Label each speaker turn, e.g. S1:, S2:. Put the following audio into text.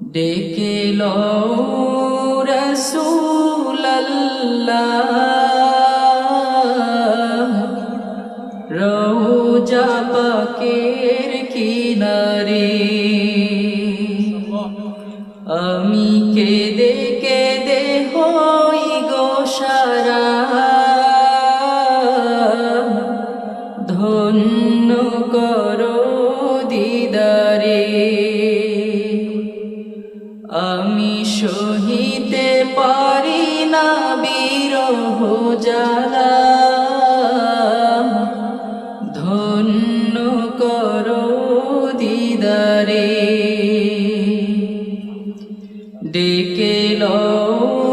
S1: ডেকে লও রাসূলাল্লাহ রওজা পাকের কিনারে আমি কেঁদে কেঁদে হই গো সারা ধন্য করো দিদারে আমি সহিতে পারি না বিরহ জ্বালা ধন্য করো দিদারে ডেকে লও